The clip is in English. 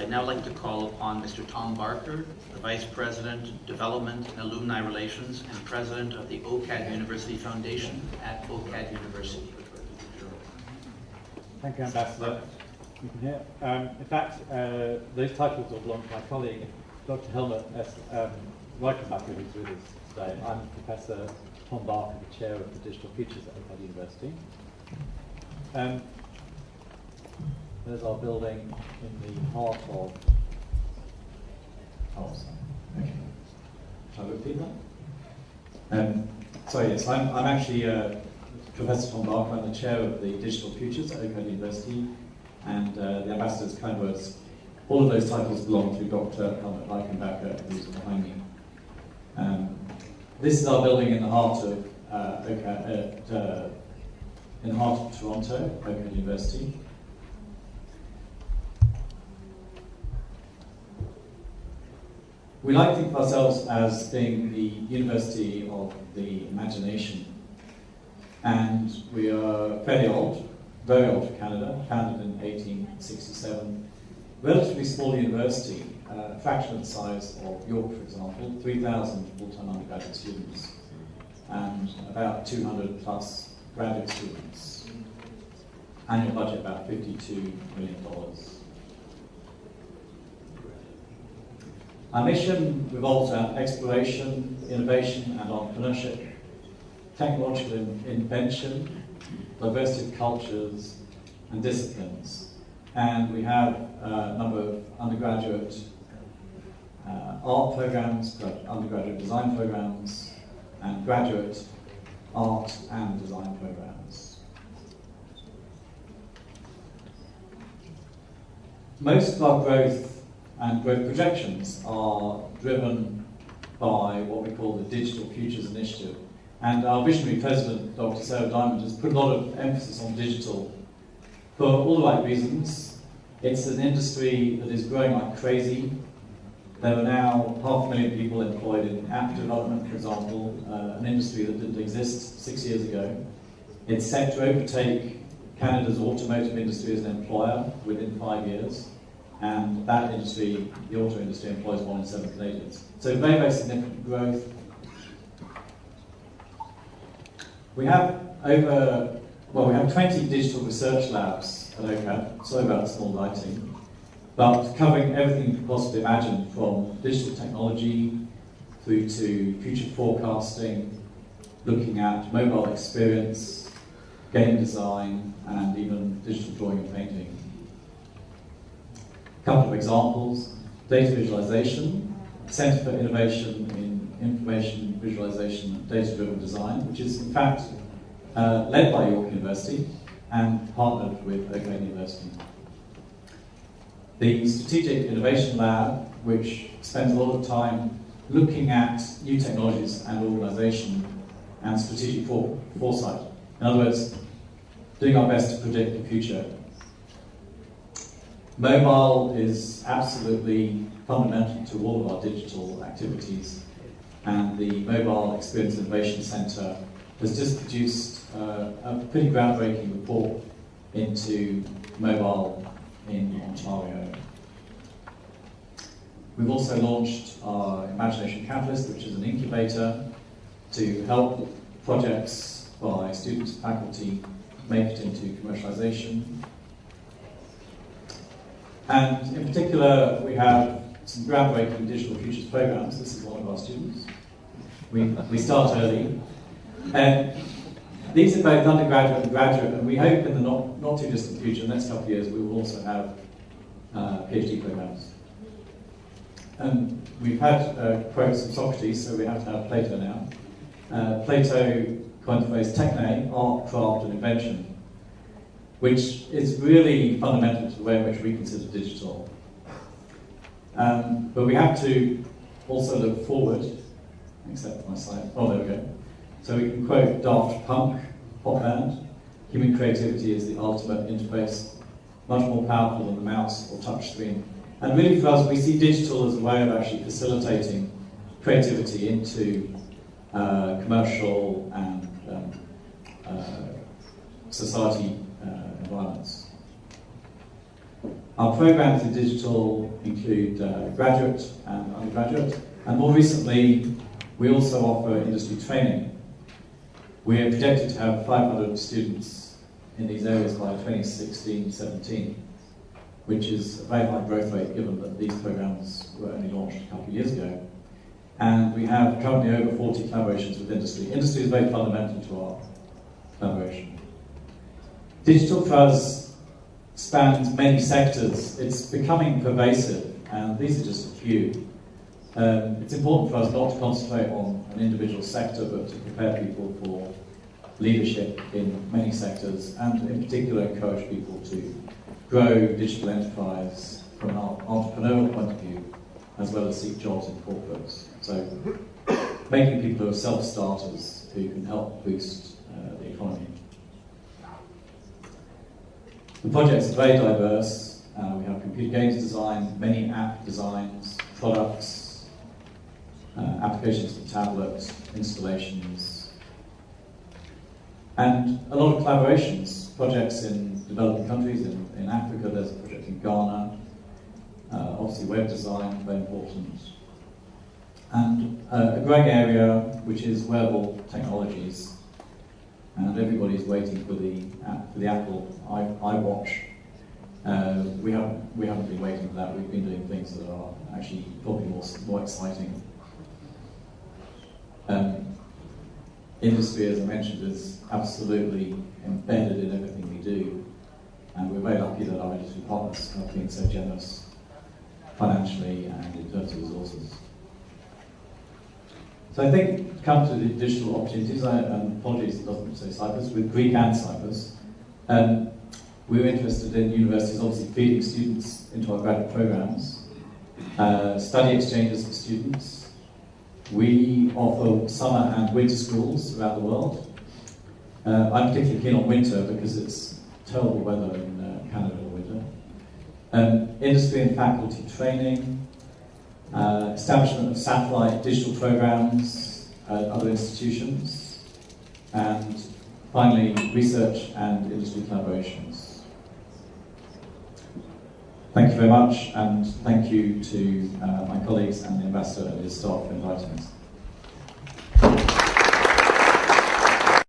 I'd now like to call upon Mr. Tom Barker, the Vice President, Development and Alumni Relations, and President of the OCAD University Foundation at OCAD University. Thank you, Ambassador. You can hear. In fact, those titles will belong to my colleague, Dr. Helmut S. Reichenbacher, who's with us today. I'm Professor Tom Barker, the Chair of the Digital Futures at OCAD University. There's our building in the heart of... Oh, sorry. Okay. Shall I repeat that? Sorry, yes, I'm actually Professor Tom Barker. I'm the Chair of the Digital Futures at OCAD University, and the Ambassador's kind words. All of those titles belong to Dr. Helmut Reichenbacher, who's behind me. This is our building in the heart of in the heart of Toronto, OCAD University. We like to think of ourselves as being the University of the Imagination, and we are fairly old, very old for Canada, founded in 1867. Relatively small university, a fraction of the size of York, for example, 3,000 full-time undergraduate students, and about 200 plus graduate students. Annual budget about $52 million. Our mission revolves around exploration, innovation and entrepreneurship, technological invention, diversity of cultures and disciplines. And we have a number of undergraduate art programs, undergraduate design programs, and graduate art and design programs. Most of our growth and growth projections are driven by what we call the Digital Futures Initiative. And our visionary president, Dr. Sarah Diamond, has put a lot of emphasis on digital for all the right reasons. It's an industry that is growing like crazy. There are now 500,000 people employed in app development, for example, an industry that didn't exist 6 years ago. It's set to overtake Canada's automotive industry as an employer within 5 years. And that industry, the auto industry, employs 1 in 7 Canadians. So very, very significant growth. We have we have 20 digital research labs at OCAD. Sorry about the small lighting. But covering everything you could possibly imagine, from digital technology through to future forecasting, looking at mobile experience, game design, and even digital drawing and painting. A couple of examples: data visualization, Centre for Innovation in Information Visualization and Data-Driven Design, which is in fact led by York University and partnered with OCAD University. The Strategic Innovation Lab, which spends a lot of time looking at new technologies and organisation and strategic foresight. In other words, doing our best to predict the future. Mobile is absolutely fundamental to all of our digital activities, and the Mobile Experience Innovation Centre has just produced a pretty groundbreaking report into mobile in Ontario. We've also launched our Imagination Catalyst, which is an incubator to help projects by students and faculty make it into commercialization. And in particular, we have some groundbreaking digital futures programs. This is one of our students. We start early. And these are both undergraduate and graduate, and we hope in the not too distant future, the next couple of years, we will also have PhD programs. And we've had quotes from Socrates, so we have to have Plato now. Plato coined the phrase techne, art, craft, and invention, which is really fundamental to the way in which we consider digital. But we have to also look forward, except for my slide. Oh, there we go. So we can quote Daft Punk, pop band: human creativity is the ultimate interface, much more powerful than the mouse or touch screen. And really for us, we see digital as a way of actually facilitating creativity into commercial and society environments. Our programs in digital include graduate and undergraduate, and more recently, we also offer industry training. We are projected to have 500 students in these areas by 2016-17, which is a very high growth rate given that these programs were only launched a couple of years ago. And we have currently over 40 collaborations with industry. Industry is very fundamental to our collaboration. Digital for us spans many sectors. It's becoming pervasive, and these are just a few. It's important for us not to concentrate on an individual sector, but to prepare people for leadership in many sectors, and in particular encourage people to grow digital enterprise from an entrepreneurial point of view, as well as seek jobs in corporates. So making people who are self-starters who can help boost the economy. The projects are very diverse. We have computer games design, many app designs, products, applications for tablets, installations, and a lot of collaborations, projects in developing countries. In Africa, there's a project in Ghana. Obviously web design, very important. And a growing area which is wearable technologies. And everybody's waiting for the Apple iWatch. We haven't been waiting for that. We've been doing things that are actually probably more exciting. Industry, as I mentioned, is absolutely embedded in everything we do. And we're very lucky that our industry partners have been so generous financially and in terms of resources. So I think to come to the digital opportunities, and apologies it doesn't say CYPRUS, with Greek and CYPRUS, we were interested in universities obviously feeding students into our graduate programs, study exchanges for students. We offer summer and winter schools around the world. I'm particularly keen on winter because it's terrible weather in Canada in winter. Industry and faculty training, establishment of satellite digital programs at other institutions, and finally research and industry collaborations. Thank you very much, and thank you to my colleagues and the Ambassador and his staff for inviting us.